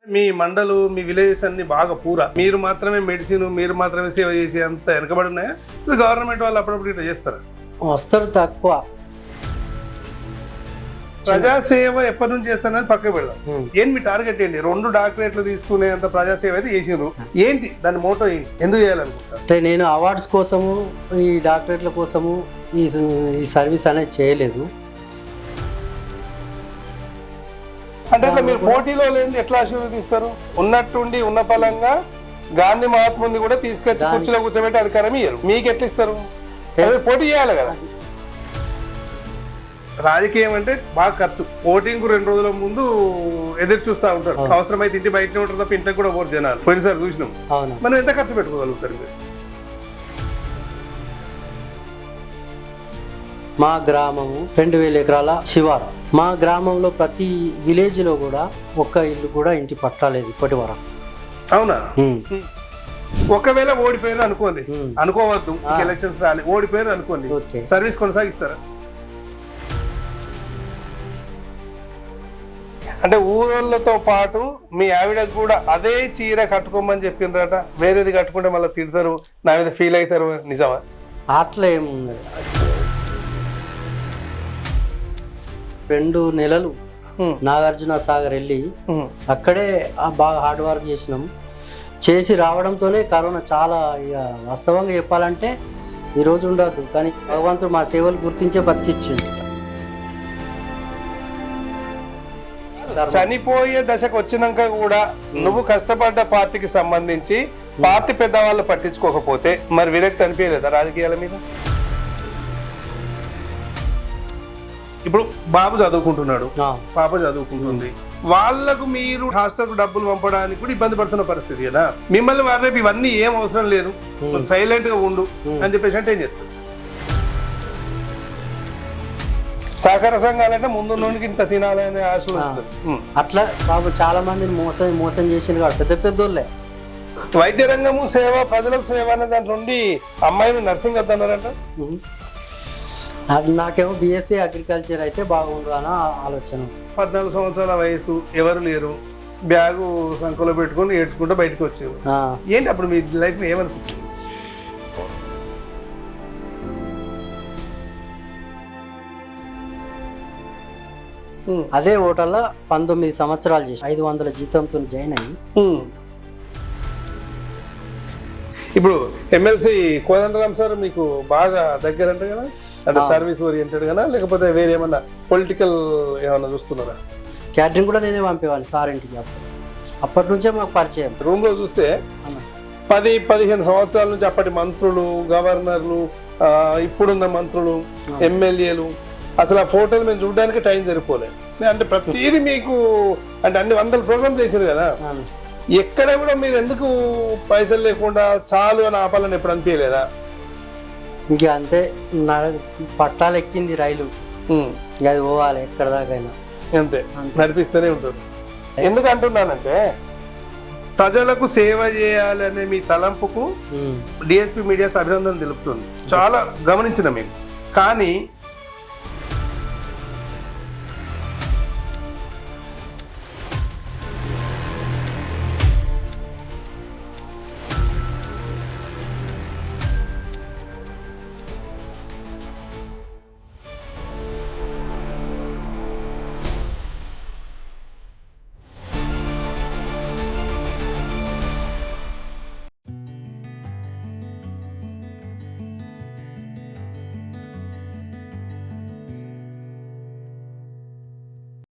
మీ మండలు మీ villages అన్ని బాగా పూరా మీరు మాత్రమే మెడిసిన్ మీరు మాత్రమే సేవ చేసే అంత వెనకబడి ఉన్నాయా? గవర్నమెంట్ వాళ్ళు అప్పుడప్పుడు ఇట్లా చేస్తారు? వస్తారు తక్కువ. ప్రజాసేవ ఎప్పటి నుంచి చేస్తారనేది పక్కకు పెడదాం. ఏంటి మీ టార్గెట్ ఏంటి? 2 డాక్టరేట్లు తీసుకునేంత ప్రజాసేవ అయితే చేసినారు. ఏంటి దాని మోటో ఏంటి? ఎందుకు చేయాలనుకుంటారు? అంటే నేను అవార్డ్స్ కోసము ఈ డాక్టరేట్ల కోసము ఈ సర్వీస్ అనేది చేయలేదు. అంటే ఇట్లా మీరు పోటీలో లేని ఎట్లా ఆశీర్వదిస్తారు? ఉన్నట్టుండి ఉన్న పలంగా గాంధీ మహాత్ముని కూడా తీసుకొచ్చి కుర్చీలో కూర్చోబెట్టి అధికారం ఇయ్యరు. మీకు ఎట్లా ఇస్తారు? పోటీ చేయాలి కదా. రాజకీయం అంటే బాగా ఖర్చు. ఓటింగ్ 2 రోజుల ముందు ఎదురు చూస్తూ ఉంటారు. అవసరమైతే ఇంటి బయటనే ఉంటారు తప్ప ఇంటికి కూడా పోరు జనాలు. పోయినసారి చూసినాం. మనం ఎంత ఖర్చు పెట్టుకోగలుగుతారు మీరు? మా గ్రామము 2000 ఎకరాల శివారు. మా గ్రామంలో ప్రతి విలేజ్ లో కూడా ఒక్క ఇల్లు కూడా ఇంటి పట్టాలేదు ఇప్పటి వరకు. అవునా? ఒకవేళ ఓడిపోయారు అనుకోండి, అనుకోవద్దు, ఎలక్షన్స్ రాలి, ఓడిపోయారు అనుకోండి, సర్వీస్ కొనసాగిస్తారా? అంటే ఊరోళ్ళతో పాటు మీ ఆవిడకు కూడా అదే చీర కట్టుకోమని చెప్పిండ్రట, వేరేది కట్టుకుంటే మళ్ళీ తిడతారు, నా మీద ఫీల్ అవుతారు, నిజమా? అట్లా ఏముంది. 2 నెలలు నాగార్జున సాగర్ వెళ్ళి అక్కడే బాగా హార్డ్ వర్క్ చేసి రావడంతోనే కరోనా చాలా, ఇక వాస్తవంగా చెప్పాలంటే ఈరోజు ఉండదు, కానీ భగవంతుడు మా సేవలు గుర్తించే బతికిచ్చింది. చనిపోయే దశకు వచ్చినాక కూడా నువ్వు కష్టపడ్డ పార్టీకి సంబంధించి పార్టీ పెద్దవాళ్ళు పట్టించుకోకపోతే మరి విరక్తి అనిపించలేదా రాజకీయాల మీద? ఇప్పుడు బాబు చదువుకుంటున్నాడు, పాప చదువుకుంటుంది, వాళ్లకు మీరు హాస్టల్ డబ్బులు పంపడానికి కూడా ఇబ్బంది పడుతున్న పరిస్థితి కదా. మిమ్మల్ని వారు రేపు ఇవన్నీ ఏం అవసరం లేదు, సైలెంట్ గా ఉండు అని చెప్పేసి అంటే ఏం చేస్తారు? సహకార సంఘాలంటే ముందు నుండి ఇంత తినాలనే ఆశ. అట్లా బాబు చాలా మందిని మోసం చేసింది కాబట్టి పెద్ద పెద్దోళ్ళే. వైద్య రంగము సేవ, ప్రజలకు సేవ అనే దాంట్లో నుండి అమ్మాయిని నర్సింగ్ వద్దన్నారంట. నాకేమో బిఎస్సీ అగ్రికల్చర్ అయితే బాగుండు అని ఆలోచన. 14 సంవత్సరాల వయసు, ఎవరు లేరు, బ్యాగు సంఖలో పెట్టుకుని ఏడ్చుకుంటూ బయటకు వచ్చారు. ఏంటి అప్పుడు మీ లైఫ్ ఏమనిపించింది? అదే హోటల్లో 19 సంవత్సరాలు చేసి 500 జీతంతో జాయిన్ అయ్యి. ఇప్పుడు ఎమ్మెల్సీ కోదండరామ్ సార్ మీకు బాగా దగ్గర అంటే కదా, అంటే సర్వీస్ ఓరియంటెడ్ కదా, లేకపోతే వేరే ఏమన్నా పొలిటికల్ ఏమన్నా చూస్తున్నారా? క్యాటరింగ్ కూడా నేనే పంపేవాడిని సార్ ఇంటికి. అప్పటి నుంచే మాకు పరిచయం. రూమ్ లో చూస్తే 10-15 సంవత్సరాల నుంచి అప్పటి మంత్రులు, గవర్నర్లు, ఇప్పుడున్న మంత్రులు, ఎమ్మెల్యేలు, అసలు ఆ ఫోటోలు మేము చూడడానికి టైం సరిపోలేదు. అంటే ప్రతిదీ మీకు అంటే అన్ని 100 ప్రోగ్రామ్ చేశారు కదా, ఎక్కడ కూడా మీరు ఎందుకు పైసలు లేకుండా చాలు అని ఆపాలని ఎప్పుడు అనిపించలేదా? ఇంకా అంతే, పట్టాలు ఎక్కింది రైలు, అది పోవాలి ఎక్కడ దాకైనా, అంతే నడిపిస్తూనే ఉంటుంది. ఎందుకు అంటున్నానంటే ప్రజలకు సేవ చేయాలనే మీ తలంపుకు డిఎస్పీ మీడియాస్ అభినందన తెలుపుతుంది. చాలా గమనించిన మేము. కానీ